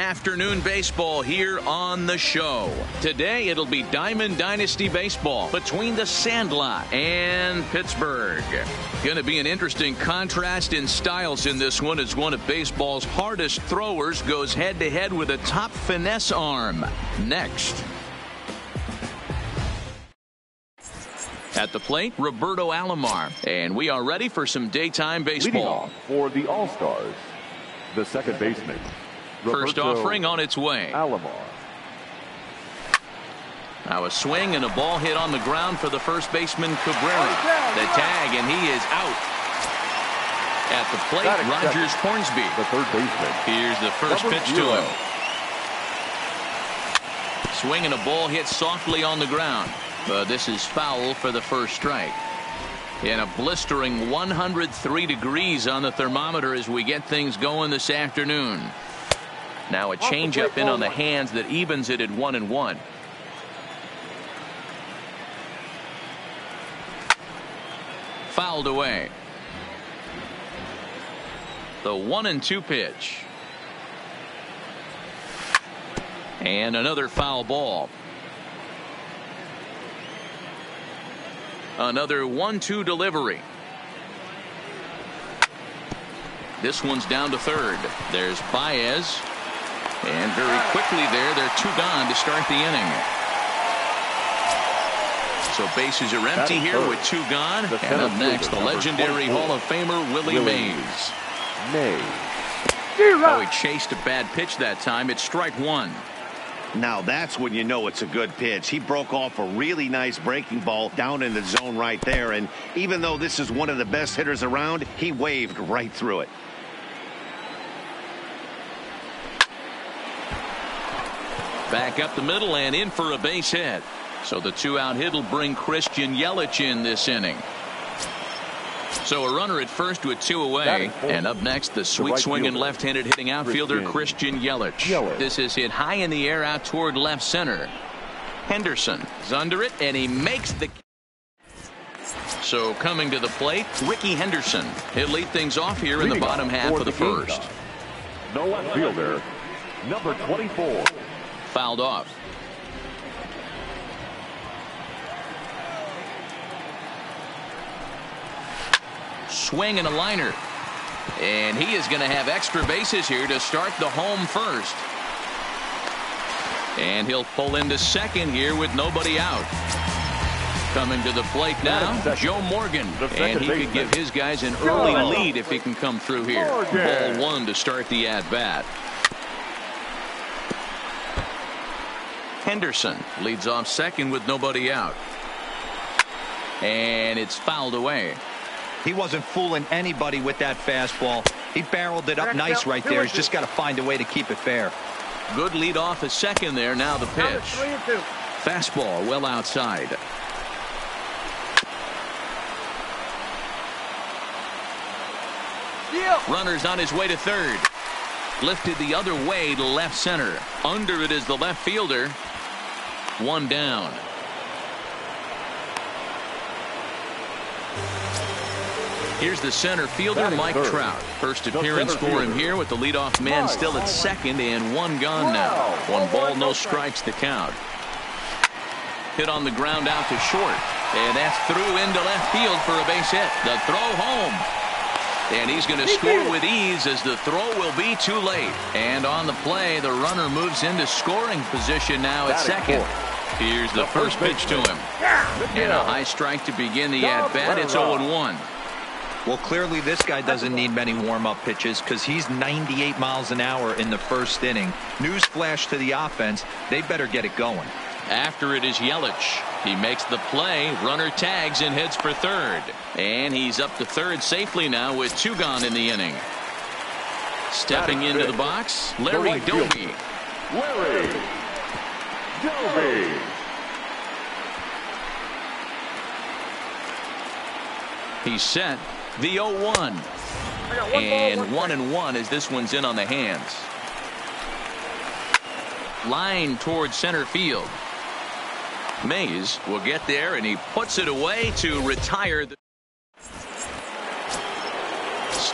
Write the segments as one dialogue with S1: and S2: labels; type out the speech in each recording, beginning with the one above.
S1: afternoon baseball here on the show. Today it'll be Diamond Dynasty baseball between the Sandlot and Pittsburgh. Going to be an interesting contrast in styles in this one as one of baseball's hardest throwers goes head-to-head with a top finesse arm. Next. At the plate, Roberto Alomar. And we are ready for some daytime baseball.
S2: For the All-Stars, the second baseman,
S1: First offering on its way.
S2: Alomar.
S1: Now a swing and a ball hit on the ground for the first baseman, Cabrera. The tag, and he is out. At the plate, Rogers Hornsby.
S2: The third baseman.
S1: Here's the first pitch to him. Swing and a ball hit softly on the ground. This is foul for the first strike. And a blistering 103 degrees on the thermometer as we get things going this afternoon. Now a changeup in on the hands that evens it at 1-1. Fouled away. The 1-2 pitch. And another foul ball. Another 1-2 delivery. This one's down to third. There's Baez. And very quickly they're two gone to start the inning. So bases are empty here with two gone. And up next, the legendary Hall of Famer Willie Mays. Oh, he chased a bad pitch that time. It's strike one.
S3: Now that's when you know it's a good pitch. He broke off a really nice breaking ball down in the zone right there. And even though this is one of the best hitters around, he waved right through it.
S1: Back up the middle and in for a base hit. So the two-out hit will bring Christian Yelich in this inning. So a runner at first with two away. And up next, the sweet-swinging left-handed hitting outfielder Christian Yelich. This is hit high in the air out toward left center. Henderson is under it, and he makes the... So coming to the plate, Ricky Henderson. He'll lead things off here in the bottom half of the first.
S2: The left fielder, number 24.
S1: Fouled off. Swing and a liner. And he is going to have extra bases here to start the home first. And he'll pull into second here with nobody out. Coming to the plate now, Joe Morgan. And he could give his guys an early lead if he can come through here. Ball one to start the at-bat. Henderson leads off second with nobody out. And it's fouled away.
S4: He wasn't fooling anybody with that fastball. He barreled it up nice right there. He's just got to find a way to keep it fair.
S1: Good lead off at second there. Now the pitch. Fastball well outside. Runner's on his way to third. Lifted the other way to left center. Under it is the left fielder. One down. Here's the center fielder, Mike Trout. First appearance for him here with the leadoff man still at second and one gone now. One ball, no strikes to count. Hit on the ground out to short. And that's through into left field for a base hit. The throw home. And he's going to score with ease as the throw will be too late. And on the play, the runner moves into scoring position now at second. Here's the first pitch to him. And a high strike to begin the at-bat. It's 0-1.
S4: Well, clearly this guy doesn't need many warm-up pitches because he's 98 miles an hour in the first inning. Newsflash to the offense, they better get it going.
S1: After it is Yelich. He makes the play. Runner tags and heads for third. And he's up to third safely now with two gone in the inning. Stepping into the box, Larry Doby.
S2: Larry Doby.
S1: He's set. The 0-1. And 1-1 as this one's in on the hands. Line towards center field. Mays will get there, and he puts it away to retire.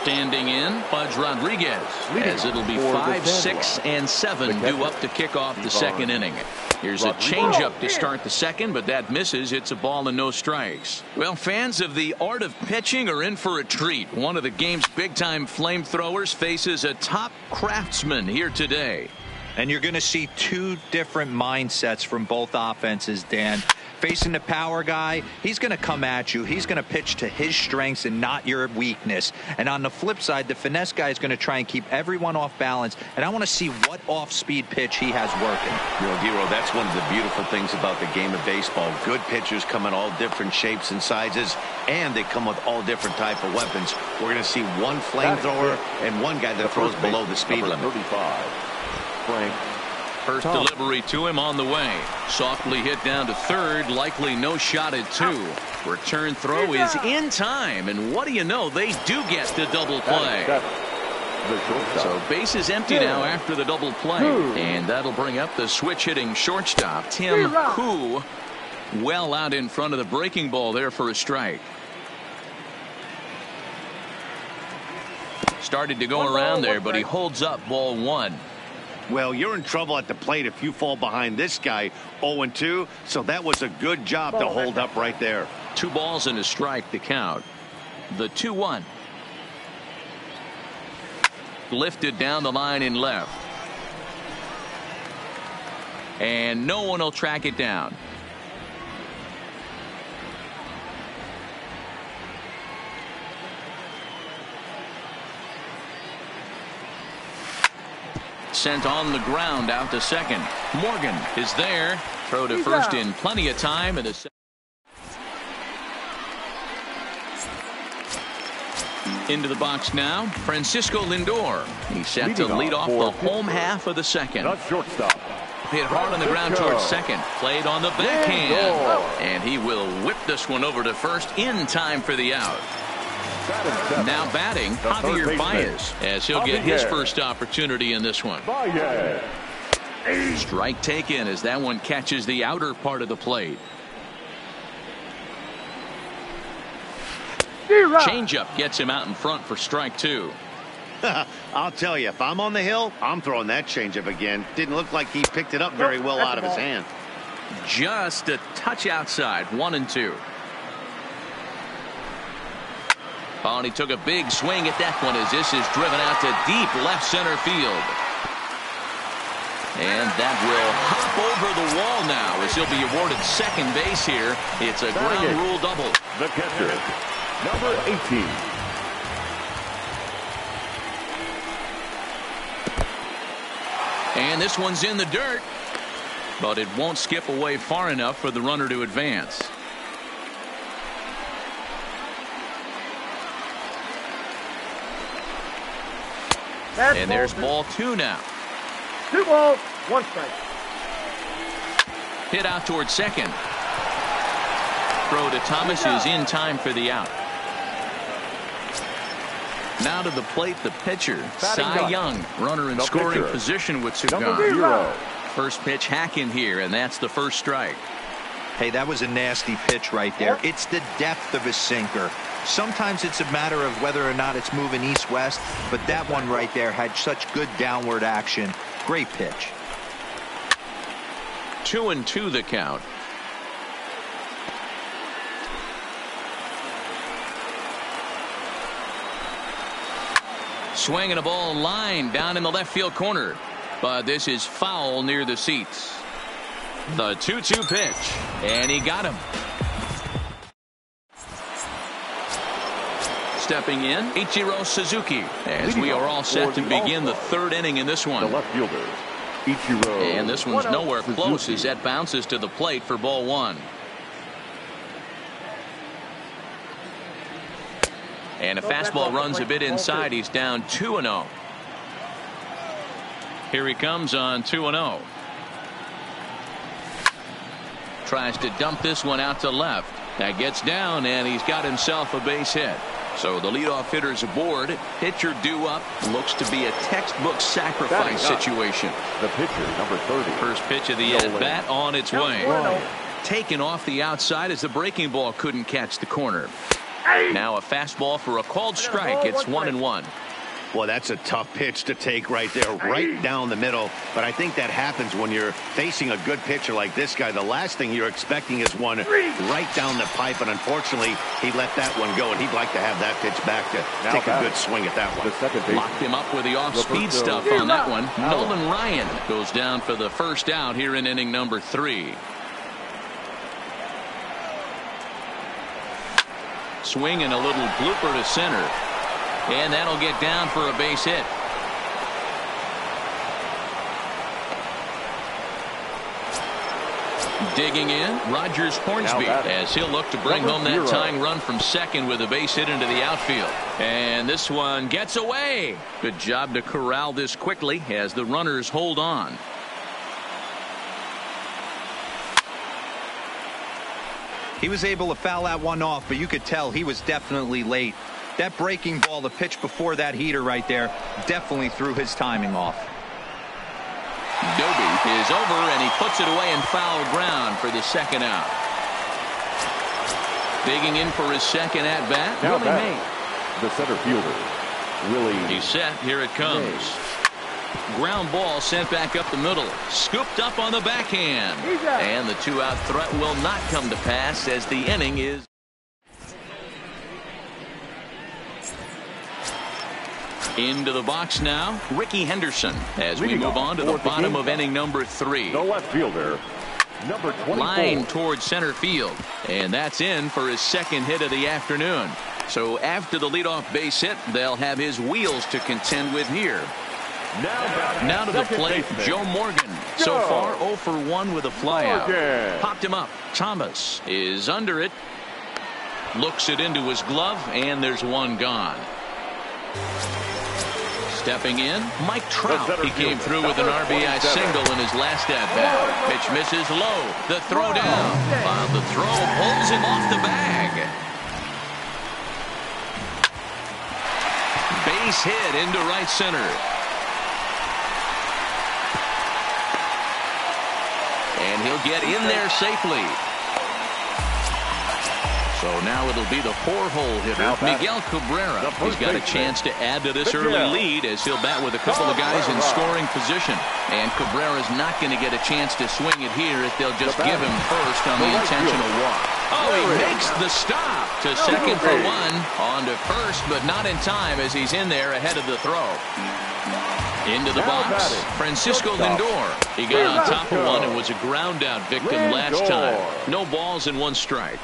S1: Standing in, Pudge Rodriguez, as it'll be 5, 6, and 7 due up to kick off the second inning. Here's a changeup to start the second, but that misses. It's a ball and no strikes. Well, fans of the art of pitching are in for a treat. One of the game's big-time flamethrowers faces a top craftsman here today.
S4: And you're going to see two different mindsets from both offenses, Dan. Facing the power guy, he's going to come at you. He's going to pitch to his strengths and not your weakness. And on the flip side, the finesse guy is going to try and keep everyone off balance. And I want to see what off-speed pitch he has working.
S3: You know, Dero, that's one of the beautiful things about the game of baseball. Good pitchers come in all different shapes and sizes, and they come with all different type of weapons. We're going to see one flamethrower and one guy that throws below the speed limit.
S2: 35. Frank.
S1: First delivery to him on the way. Softly hit down to third. Likely no shot at 2. Return throw is in time. And what do you know? They do get the double play. So base is empty now after the double play. And that'll bring up the switch hitting shortstop, Tim Koo. Well out in front of the breaking ball there for a strike. Started to go around there, but he holds up ball 1.
S3: Well, you're in trouble at the plate if you fall behind this guy 0-2. So that was a good job to hold up right there.
S1: 2 balls and a strike to count. The 2-1. Lifted down the line in left. And no one will track it down. Sent on the ground out to second. Morgan is there. Throw to first in plenty of time. And into the box now, Francisco Lindor. He's set to lead off the home half of the second. Hit hard on the ground towards second. Played on the backhand. And he will whip this one over to first in time for the out. Now batting, Javier Baez, as he'll get his first opportunity in this one. Strike taken as that one catches the outer part of the plate. Changeup gets him out in front for strike 2.
S3: I'll tell you, if I'm on the hill, I'm throwing that changeup again. Didn't look like he picked it up very well out of his hand.
S1: Just a touch outside, 1-2. Oh, and he took a big swing at that one as this is driven out to deep left center field. And that will hop over the wall now as he'll be awarded second base here. It's a ground rule double.
S2: The catcher, number 18.
S1: And this one's in the dirt, but it won't skip away far enough for the runner to advance. And there's ball 2 now.
S5: 2 balls, 1 strike.
S1: Hit out towards second. Throw to Thomas is in time for the out. Now to the plate, the pitcher, Cy Young. Runner in scoring position with Cigar. First pitch hack in here, and that's the first strike.
S4: Hey, that was a nasty pitch right there. It's the depth of his sinker. Sometimes it's a matter of whether or not it's moving east-west, but that one right there had such good downward action. Great pitch.
S1: 2-2 the count. Swinging a ball line down in the left field corner, but this is foul near the seats. The 2-2 pitch, and he got him. Stepping in, Ichiro Suzuki, as we are all set to begin the third inning in this one.
S2: The left fielder, Ichiro.
S1: And this one's nowhere close as that bounces to the plate for ball 1. And a fastball runs a bit inside. He's down 2-0. Here he comes on 2-0. Tries to dump this one out to left. That gets down, and he's got himself a base hit. So the leadoff hitter's aboard. Pitcher due up. Looks to be a textbook sacrifice situation.
S2: The pitcher, number 30.
S1: First pitch of the at-bat on its way. Taken off the outside as the breaking ball couldn't catch the corner. Now a fastball for a called strike. It's 1-1.
S3: Well, that's a tough pitch to take right there, right down the middle. But I think that happens when you're facing a good pitcher like this guy. The last thing you're expecting is one right down the pipe. And unfortunately, he let that one go. And he'd like to have that pitch back to take a good swing at that one.
S1: Locked him up with the off-speed stuff on that one. Nolan Ryan goes down for the first out here in inning number 3. Swing and a little blooper to center. And that'll get down for a base hit. Digging in, Rogers Hornsby, as he'll look to bring home that tying run from second with a base hit into the outfield. And this one gets away. Good job to corral this quickly as the runners hold on.
S4: He was able to foul that one off, but you could tell he was definitely late. That breaking ball, the pitch before that heater right there, definitely threw his timing off.
S1: Doby is over, and he puts it away in foul ground for the second out. Digging in for his second at-bat, Willie Mays.
S2: The center fielder, Willie.
S1: He's set. Here it comes. Ground ball sent back up the middle. Scooped up on the backhand. And the two-out threat will not come to pass as the inning is. Into the box now, Ricky Henderson, as we move on to the bottom of inning number 3.
S2: The left fielder, number 24.
S1: Line towards center field, and that's in for his second hit of the afternoon. So after the leadoff base hit, they'll have his wheels to contend with here. Now to the plate, Joe Morgan. So far 0 for 1 with a flyout. Popped him up. Thomas is under it. Looks it into his glove, and there's one gone. Stepping in, Mike Trout. He came through with an RBI single in his last at-bat. Pitch misses low. The throw down. The throw pulls him off the bag. Base hit into right center. And he'll get in there safely. So now it'll be the 4-hole hitter, Miguel Cabrera. He's got a chance to add to this early lead as he'll bat with a couple of guys in scoring position. And Cabrera's not going to get a chance to swing it here if they'll just give him first on the intentional walk. Oh, he makes the stop to second for one. On to first, but not in time as he's in there ahead of the throw. Into the box, Francisco Lindor. He got on top of one and was a ground out victim last time. No balls and 1 strike.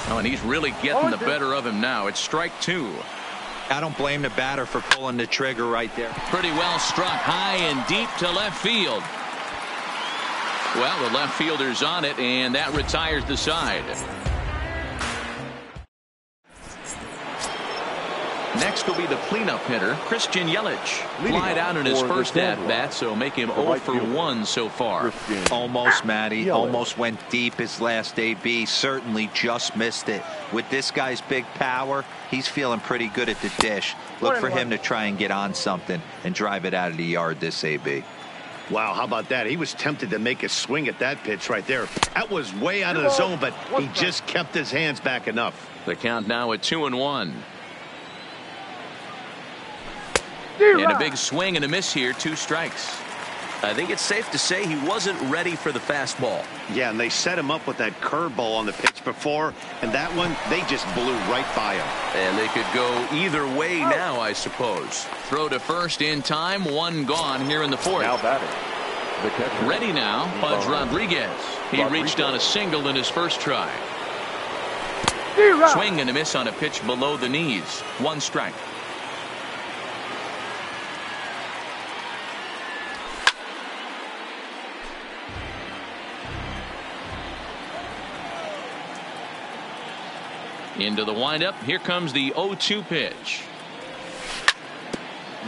S1: Oh, and he's really getting the better of him now. It's strike 2.
S4: I don't blame the batter for pulling the trigger right there.
S1: Pretty well struck high and deep to left field. Well, the left fielder's on it, and that retires the side. Next will be the cleanup hitter, Christian Yelich. Flied out in his first at-bat, so make him 0 for 1 so far.
S4: Almost, Matty. Almost went deep his last AB. Certainly just missed it. With this guy's big power, he's feeling pretty good at the dish. Look for him to try and get on something and drive it out of the yard this AB.
S3: Wow, how about that? He was tempted to make a swing at that pitch right there. That was way out of the zone, but he just kept his hands back enough.
S1: The count now at 2-1. And a big swing and a miss here, 2 strikes. I think it's safe to say he wasn't ready for the fastball.
S3: Yeah, and they set him up with that curveball on the pitch before, and that one, they just blew right by him.
S1: And they could go either way now, I suppose. Throw to first in time, 1 gone here in the 4th.
S2: Now batting. The catcher.
S1: Ready now, Pudge Rodriguez. He reached on a single in his first try. Swing and a miss on a pitch below the knees. 1 strike. Into the windup. Here comes the 0-2 pitch.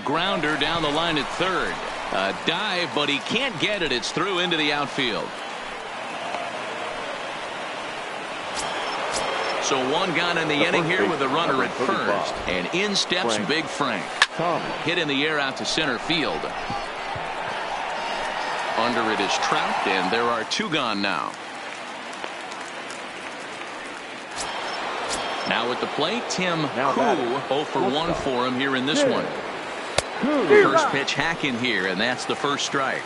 S1: Grounder down the line at third. A dive, but he can't get it. It's through into the outfield. So 1 gone in the inning here with a runner at first. And in steps Big Frank. Hit in the air out to center field. Under it is Trout, and there are 2 gone now. Now at the plate, Tim
S2: Now
S1: Koo,
S2: batting.
S1: 0 for 1 for him here in this one. First pitch hacking here, and that's the first strike.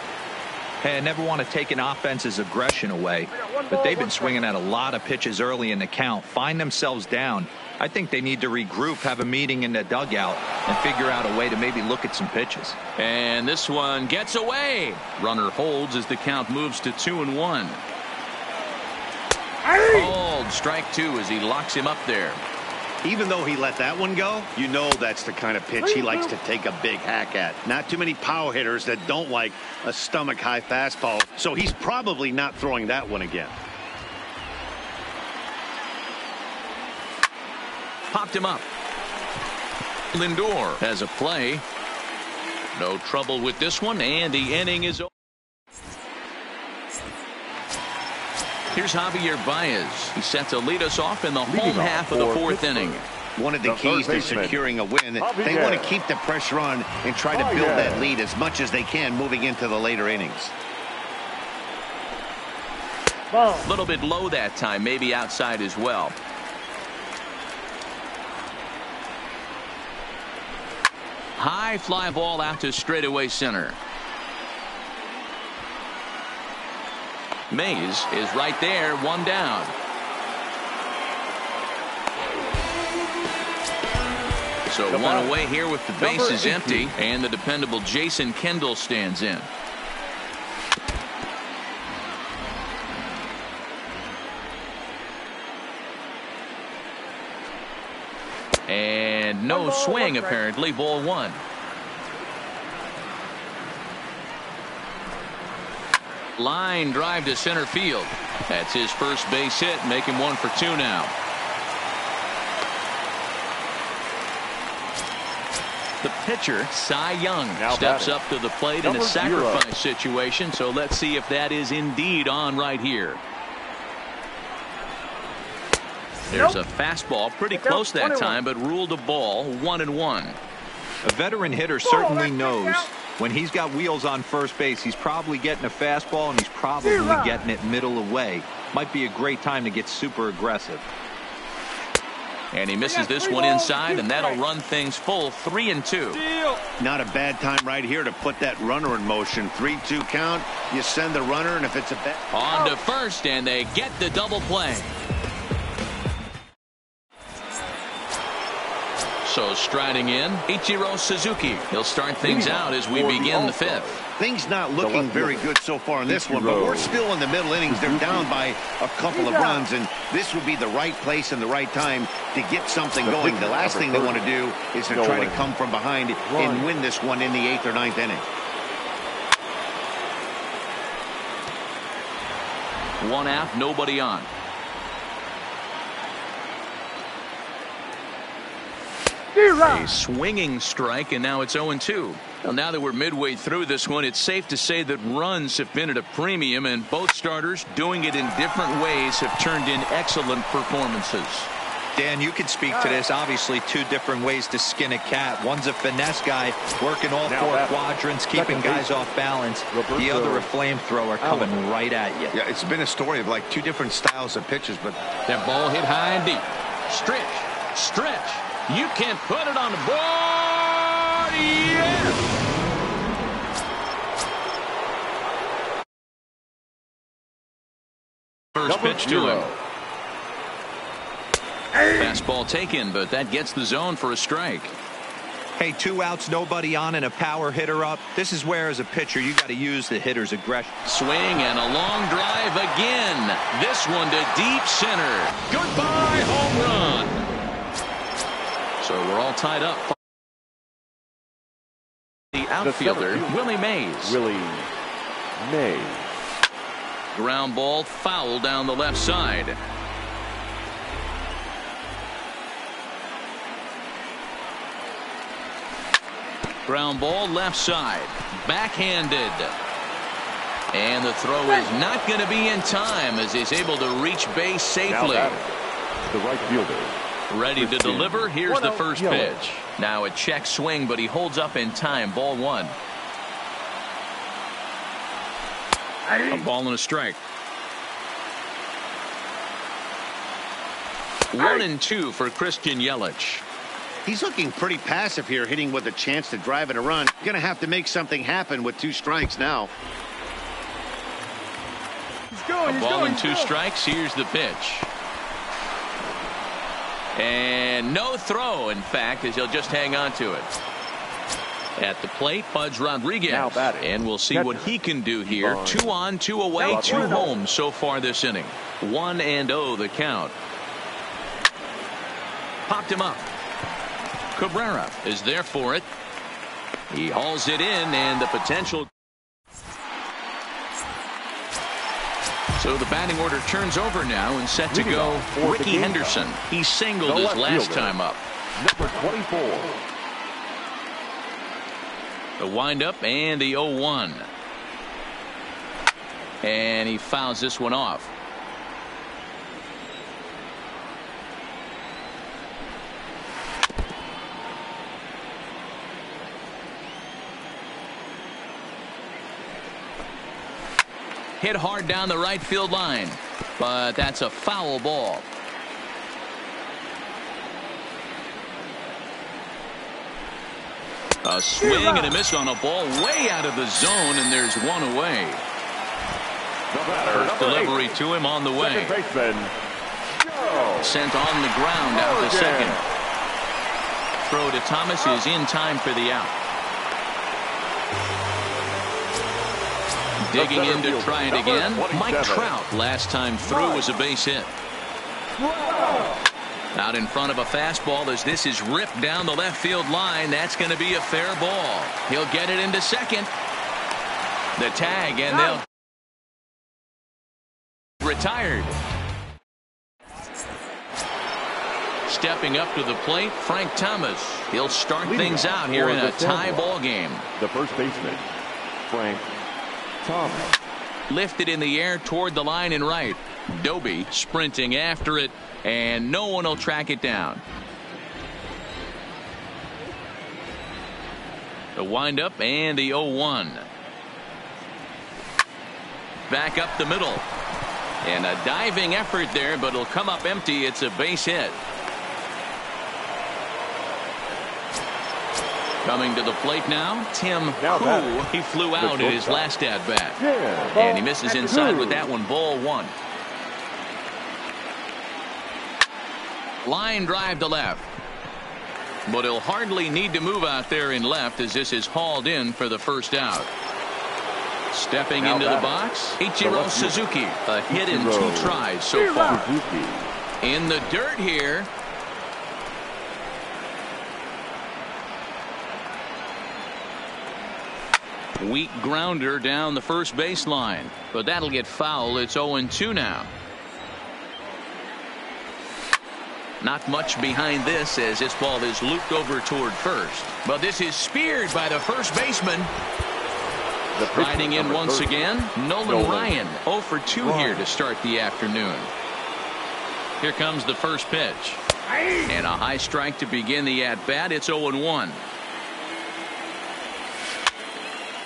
S4: Hey, I never want to take an offense's aggression away, but they've been swinging at a lot of pitches early in the count, find themselves down. I think they need to regroup, have a meeting in the dugout, and figure out a way to maybe look at some pitches.
S1: And this one gets away. Runner holds as the count moves to 2-1. Called strike 2 as he locks him up there.
S3: Even though he let that one go, you know that's the kind of pitch he likes to take a big hack at. Not too many power hitters that don't like a stomach-high fastball, so he's probably not throwing that one again.
S1: Popped him up. Lindor has a play. No trouble with this one, and the inning is over. Here's Javier Baez. He's set to lead us off in the home half of the fourth inning.
S3: One of the keys to securing a win, they want to keep the pressure on and try to build that lead as much as they can moving into the later innings.
S1: A little bit low that time, maybe outside as well. High fly ball out to straightaway center. Mays is right there, one down. So one away here with the bases empty, and the dependable Jason Kendall stands in. And no swing apparently, ball 1. Line drive to center field. That's his first base hit, making 1 for 2 now. The pitcher, Cy Young, steps up to the plate in a sacrifice situation, so let's see if that is indeed on right here. There's a fastball pretty close that time, but ruled a ball, 1-1.
S4: A veteran hitter certainly knows when he's got wheels on first base, he's probably getting a fastball, and he's probably getting it middle away. Might be a great time to get super aggressive.
S1: And he misses this one inside, and that'll run things full, 3-2.
S3: Not a bad time right here to put that runner in motion. 3-2 count. You send the runner, and if it's a bad
S1: on to first, and they get the double play. So striding in, Ichiro Suzuki. He'll start things out as we begin the 5th.
S3: Things not looking very good so far in this one, but we're still in the middle innings. They're down by a couple of runs, and this would be the right place and the right time to get something going. The last thing they want to do is to try to come from behind and win this one in the 8th or 9th inning.
S1: 1 out, nobody on. A swinging strike, and now it's 0-2. Well, now that we're midway through this one, it's safe to say that runs have been at a premium, and both starters, doing it in different ways, have turned in excellent performances.
S4: Dan, you can speak to this. Obviously, 2 different ways to skin a cat. One's a finesse guy, working all 4 quadrants, keeping guys off balance. The other, a flamethrower coming right at you.
S3: Yeah, it's been a story of like 2 different styles of pitches, but
S1: that ball hit high and deep. Stretch. You can't put it on the board. Yes! First pitch to him. Fastball taken, but that gets the zone for a strike.
S4: Hey, 2 outs, nobody on, and a power hitter up. This is where, as a pitcher, you got to use the hitter's aggression.
S1: Swing and a long drive again. This one to deep center. Goodbye, home run. So we're all tied up. The outfielder, Willie Mays. Ground ball foul down the left side. Ground ball left side. Backhanded. And the throw is not going to be in time as he's able to reach base safely.
S2: The right fielder.
S1: Ready to deliver. Here's the first pitch. Now a check swing, but he holds up in time. Ball 1. A ball and a strike. 1-2 for Christian Yelich.
S3: He's looking pretty passive here, hitting with a chance to drive in a run. Going to have to make something happen with 2 strikes now.
S1: A ball and 2 strikes. Here's the pitch. And no throw, in fact, as he'll just hang on to it. At the plate, Pudge Rodriguez. And we'll see what he can do here. 2 on, 2 away, 2 home so far this inning. 1-0 the count. Popped him up. Cabrera is there for it. He hauls it in, and the potential. So the batting order turns over now and set to go. Ricky Henderson. He singled his last time up.
S2: Number 24.
S1: The windup and the 0-1. And he fouls this one off. Hit hard down the right field line, but that's a foul ball. A swing and a miss on a ball way out of the zone, and there's one away. First delivery to him on the way. Sent on the ground out to second. Throw to Thomas is in time for the out. Digging in to try it again. Mike Trout last time through was a base hit. Out in front of a fastball as this is ripped down the left field line. That's going to be a fair ball. He'll get it into second. The tag, and they'll retired. Stepping up to the plate, Frank Thomas. He'll start things out here in a tie ball game.
S2: The first baseman, Frank Thomas.
S1: Lifted in the air toward the line and right. Doby sprinting after it, and no one will track it down. The windup and the 0-1. Back up the middle. And a diving effort there, but it'll come up empty. It's a base hit. Coming to the plate now, Tim Hu. He flew out in his last at-bat. And he misses inside with that one, ball 1. Line drive to left. But he'll hardly need to move out there in left as this is hauled in for the first out. Stepping into the box, Ichiro Suzuki. A hit in 2 tries so far. In the dirt here. Weak grounder down the first baseline, but that'll get foul. It's 0-2 now. Not much behind this as this ball is looped over toward first, but this is speared by the first baseman. Riding in once again, Nolan Ryan. 0 for 2 here to start the afternoon. Here comes the first pitch, and a high strike to begin the at-bat. It's 0-1.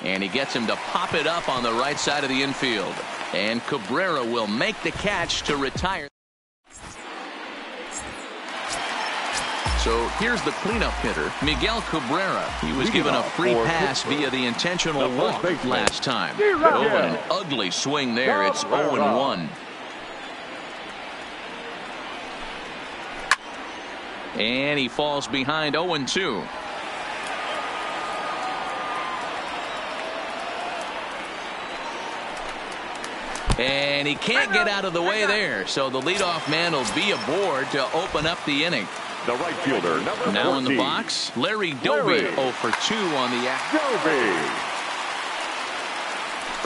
S1: And he gets him to pop it up on the right side of the infield. And Cabrera will make the catch to retire. So here's the cleanup hitter, Miguel Cabrera. He was given a free pass via the intentional walk last time. Oh, an ugly swing there. It's 0-1. And he falls behind 0-2. And he can't get out of the way there, so the leadoff man will be aboard to open up the inning.
S2: The right fielder, number
S1: now
S2: 14.
S1: in the box, Larry Doby. 0 for 2 on the
S2: Doby.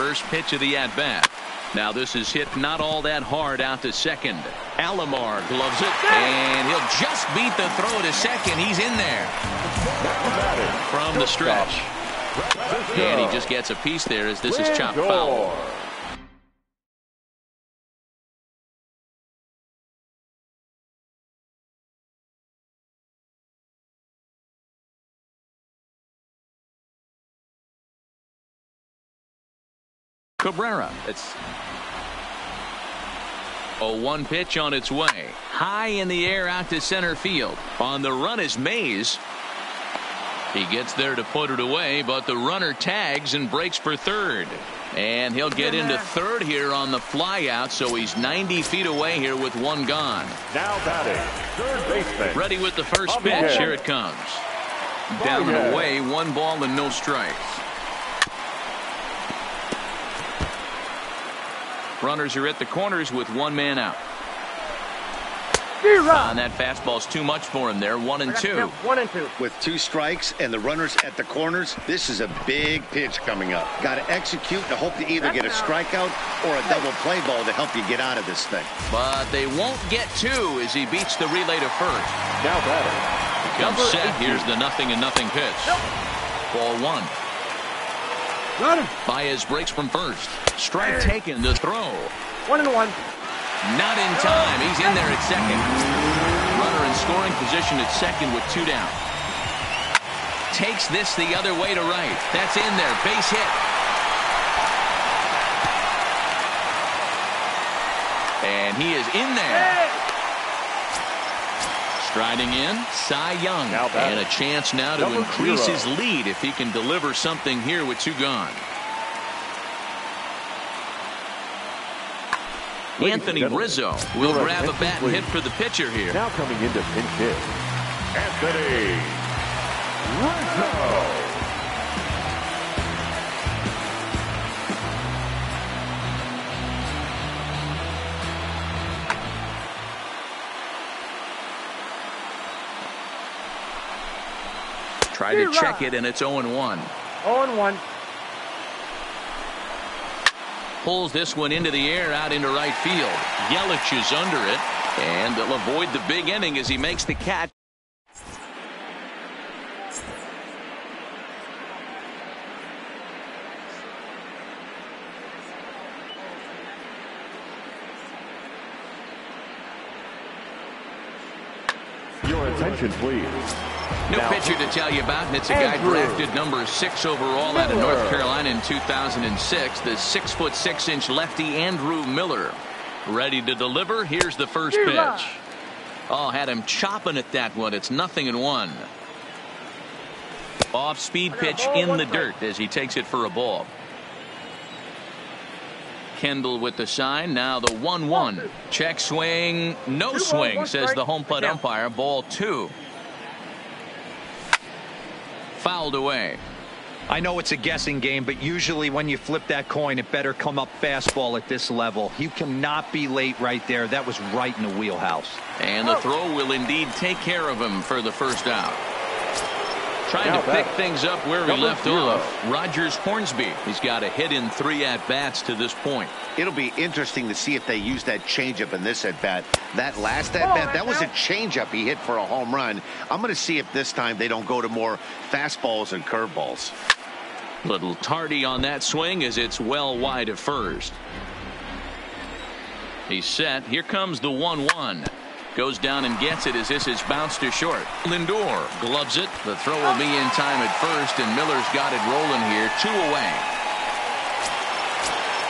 S1: first pitch of the at-bat. Now this is hit not all that hard out to second. Alomar gloves it, and he'll just beat the throw to second. He's in there from the stretch. And he just gets a piece there as this is chopped foul. Cabrera. 0-1 pitch on its way. High in the air out to center field. On the run is Mays. He gets there to put it away, but the runner tags and breaks for third. And he'll get into third here on the fly out, so he's 90 feet away here with one gone.
S2: Now batting, third baseman.
S1: Ready with the first pitch. Here it comes. Down and away, 1 ball and no strikes. Runners are at the corners with 1 man out. And that fastball's too much for him there. 1-2.
S5: 1-2.
S3: With 2 strikes and the runners at the corners, this is a big pitch coming up. Got to execute to hope to either get a strikeout or a double play ball to help you get out of this thing.
S1: But they won't get 2 as he beats the relay to first.
S2: Now batting.
S1: He comes set. Here's the 0-0 pitch. Ball 1. Baez breaks from first. Strike taken to throw.
S5: 1-1.
S1: Not in time. He's in there at second. Runner in scoring position at second with 2 down. Takes this the other way to right. That's in there. Base hit. And he is in there. Striding in, Cy Young. And a chance now to increase his lead if he can deliver something here with 2 gone. Anthony Rizzo will grab a bat and hit for the pitcher here.
S2: Now coming into pinch hit, Anthony Rizzo.
S1: Try to check it, and it's 0-1.
S5: 0-1.
S1: Pulls this one into the air out into right field. Yelich is under it, and they'll avoid the big inning as he makes the catch.
S2: Your attention, please.
S1: No pitcher to tell you about, and it's a guy drafted number 6 overall out of North Carolina in 2006, the 6'6" lefty Andrew Miller. Ready to deliver. Here's the first pitch. Oh, had him chopping at that one. It's 0-1. Off speed pitch in the dirt as he takes it for a ball. Kendall with the sign. Now the 1-1. Check swing. No swing, says the home plate umpire. Ball 2. Fouled away.
S4: I know it's a guessing game, but usually when you flip that coin, it better come up fastball at this level. You cannot be late right there. That was right in the wheelhouse.
S1: And the throw will indeed take care of him for the first out. Trying to pick things up where he left off. Rogers Hornsby. He's got a hit in 3 at-bats to this point.
S3: It'll be interesting to see if they use that changeup in this at-bat. That last at-bat, that was a changeup he hit for a home run. I'm going to see if this time they don't go to more fastballs and curveballs.
S1: Little tardy on that swing as it's well wide of first. He's set. Here comes the 1-1. Goes down and gets it as this is bounced to short. Lindor gloves it. The throw will be in time at first, and Miller's got it rolling here. 2 away.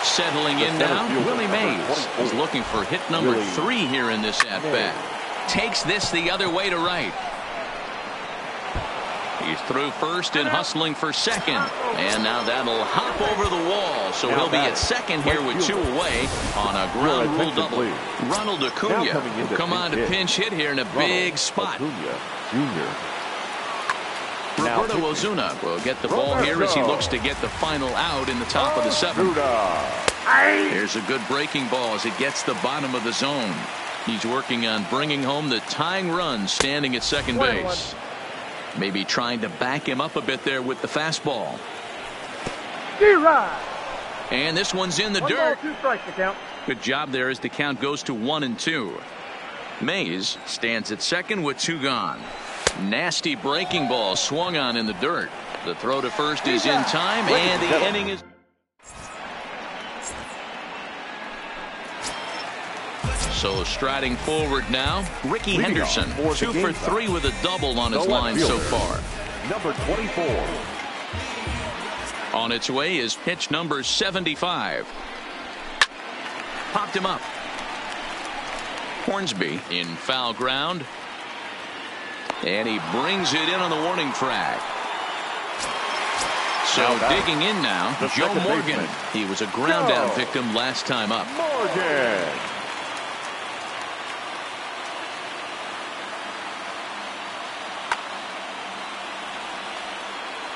S1: Settling in now, Willie Mays is looking for hit number 3 here in this at-bat. Takes this the other way to right. He's through first and hustling for second. And now that'll hop over the wall. So he'll be at second here with 2 away on a ground rule double. Ronald Acuna will come on to pinch hit here in a big spot. Roberto Ozuna will get the ball here as he looks to get the final out in the top of the 7th. Here's a good breaking ball as it gets the bottom of the zone. He's working on bringing home the tying run standing at second base. Maybe trying to back him up a bit there with the fastball. And this one's in the dirt.
S5: 2 strikes to count.
S1: Good job there as the count goes to 1-2. Mays stands at second with 2 gone. Nasty breaking ball swung on in the dirt. The throw to first is in time, and the inning is. So striding forward now, Ricky Henderson, 2 for 3 with a double on his line so far.
S2: Number 24.
S1: On its way is pitch number 75. Popped him up. Hornsby in foul ground. And he brings it in on the warning track. So digging in now, Joe Morgan. He was a ground out victim last time up.
S2: Morgan.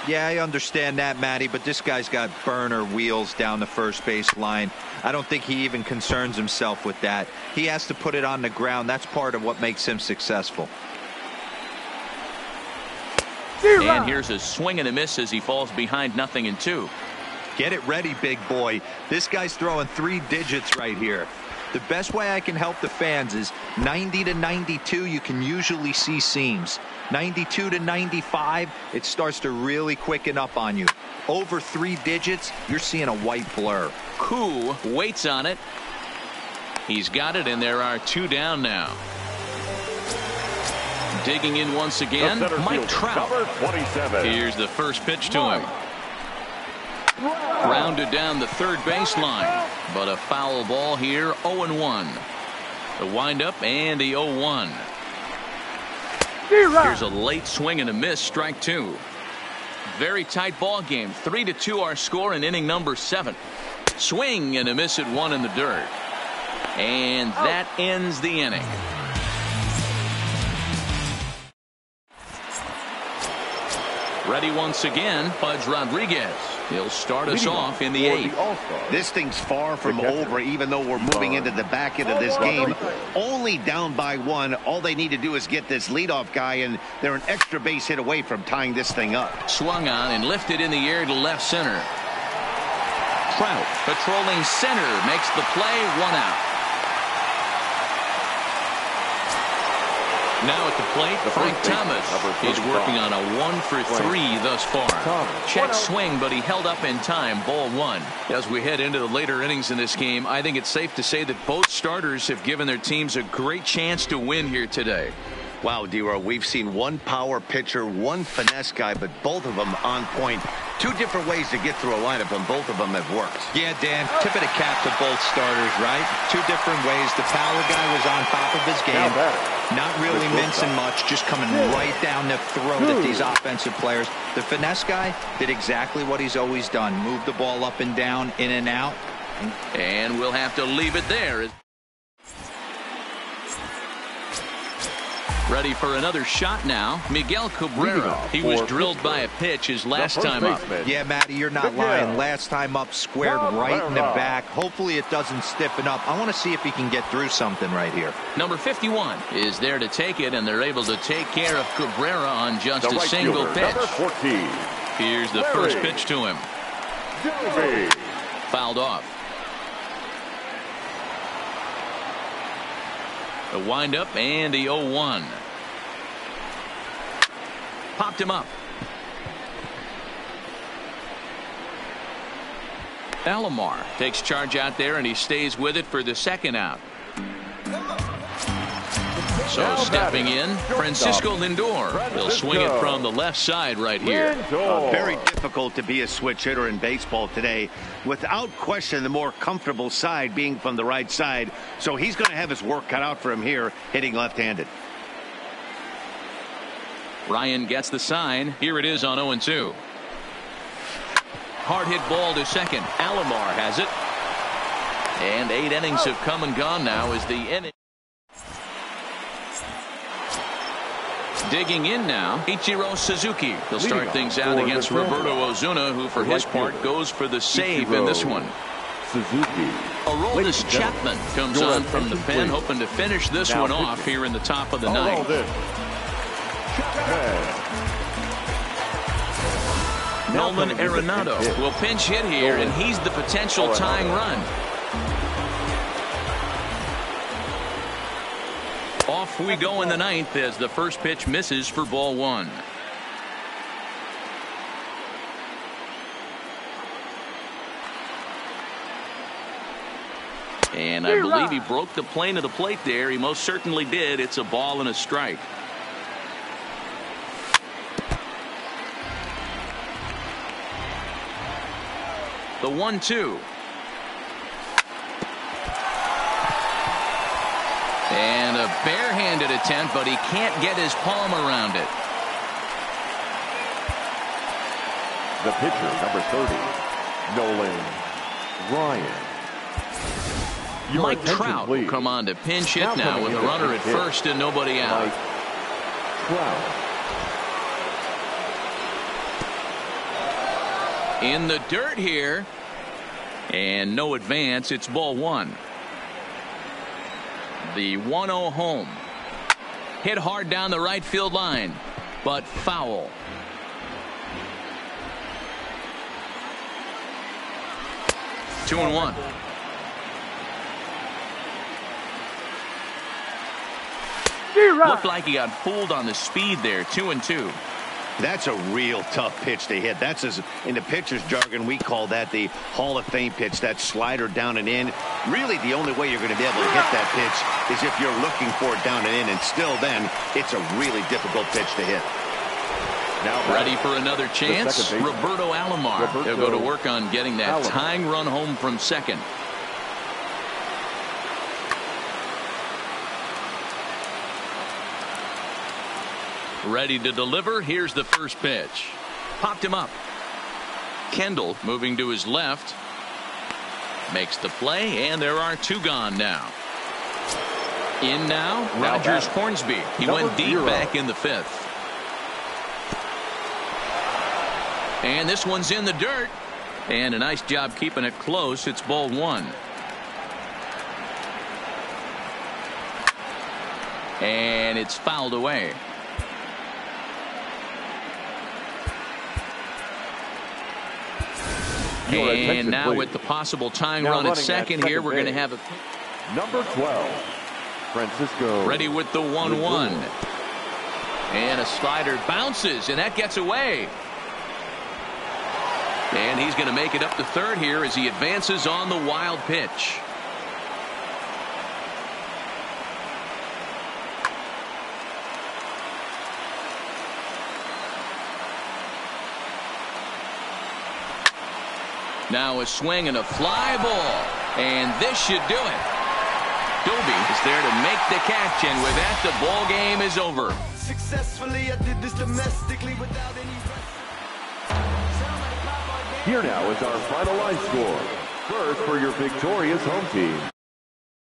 S4: Yeah, I understand that, Matty, but this guy's got burner wheels down the first base line. I don't think he even concerns himself with that. He has to put it on the ground. That's part of what makes him successful.
S1: And here's a swing and a miss as he falls behind 0-2.
S4: Get it ready, big boy. This guy's throwing 3 digits right here. The best way I can help the fans is 90-92, you can usually see seams. 92-95, it starts to really quicken up on you. Over 3 digits, you're seeing a white blur.
S1: Koo waits on it. He's got it, and there are 2 down now. Digging in once again, Mike Trout.
S2: Number 27.
S1: Here's the first pitch to him. Grounded down the third baseline, but a foul ball here. 0-1. The windup and the 0-1. Here's a late swing and a miss. Strike 2. Very tight ball game. 3-2 our score in inning number 7. Swing and a miss at 1 in the dirt, and that ends the inning. Ready once again, Pudge Rodriguez. He'll start us off in the 8th.
S3: This thing's far from over, even though we're moving into the back end of this game. Only down by 1. All they need to do is get this leadoff guy, and they're an extra base hit away from tying this thing up.
S1: Swung on and lifted in the air to left center. Trout patrolling center makes the play. 1 out. Now at the plate, Frank Thomas is working on a 1-for-3 thus far. Check swing, but he held up in time. Ball 1. As we head into the later innings in this game, I think it's safe to say that both starters have given their teams a great chance to win here today.
S3: Wow, D-Row, we've seen one power pitcher, one finesse guy, but both of them on point. 2 different ways to get through a lineup, and both of them have worked.
S4: Yeah, Dan, tip of the cap to both starters, right? 2 different ways. The power guy was on top of his game. Not really mincing much, just coming right down the throat at these offensive players. The finesse guy did exactly what he's always done. Move the ball up and down, in and out.
S1: And we'll have to leave it there. Ready for another shot now. Miguel Cabrera. He was drilled by a pitch his last time up.
S4: Yeah, Matty, you're not lying. Last time up, squared right in the back. Hopefully it doesn't stiffen up. I want to see if he can get through something right here.
S1: Number 51 is there to take it, and they're able to take care of Cabrera on just a single pitch.
S2: Number 14.
S1: Here's the first pitch to him. Fouled off. The windup and the 0-1. Popped him up. Alomar takes charge out there, and he stays with it for the second out. So stepping in, Francisco Lindor. He'll swing it from the left side right here.
S3: Very difficult to be a switch hitter in baseball today. Without question, the more comfortable side being from the right side. So he's going to have his work cut out for him here, hitting left-handed.
S1: Ryan gets the sign. Here it is on 0-2. Hard hit ball to second. Alomar has it. And 8 innings have come and gone now as the inning. Digging in now, Ichiro Suzuki. He'll start things out against Roberto Ozuna, who for his part goes for the save in this one.
S2: Suzuki.
S1: Aroldis Chapman comes on from the pen, hoping to finish this one off here in the top of the ninth. Nolan Arenado will pinch hit here, and he's the potential tying run. Off we go in the ninth as the first pitch misses for ball 1. And I believe he broke the plane of the plate there. He most certainly did. It's a ball and a strike. The 1-2. And Barehanded attempt, but he can't get his palm around it.
S2: The pitcher, number 30, Nolan Ryan.
S1: Mike Trout will come on to pinch hit now with a runner at first and nobody out.
S2: Mike Trout.
S1: In the dirt here. And no advance. It's ball one. The 1-0 home. Hit hard down the right field line, but foul. Two and one. Looked like he got fooled on the speed there. 2-2.
S3: That's a real tough pitch to hit. That's, as in the pitcher's jargon, we call that the Hall of Fame pitch. That slider down and in. Really, the only way you're going to be able to hit that pitch is if you're looking for it down and in. And still then, it's a really difficult pitch to hit.
S1: Now ready for another chance. Roberto Alomar. He'll go to work on getting that tying run home from second. Ready to deliver. Here's the first pitch. Popped him up. Kendall moving to his left. Makes the play, and there are two gone now. In now, Rogers Hornsby. He went deep back in the fifth. And this one's in the dirt. And a nice job keeping it close. It's ball one. And it's fouled away. And now with the possible tying run at second here, we're going to have a
S2: number 12, Francisco.
S1: Ready with the 1-1. And a slider bounces, and that gets away. And he's going to make it up to third here as he advances on the wild pitch. Now a swing and a fly ball. And this should do it. Doby is there to make the catch, and with that, the ball game is over.
S6: Successfully, I did this domestically without any.
S2: Here now is our final line score. First for your victorious home team.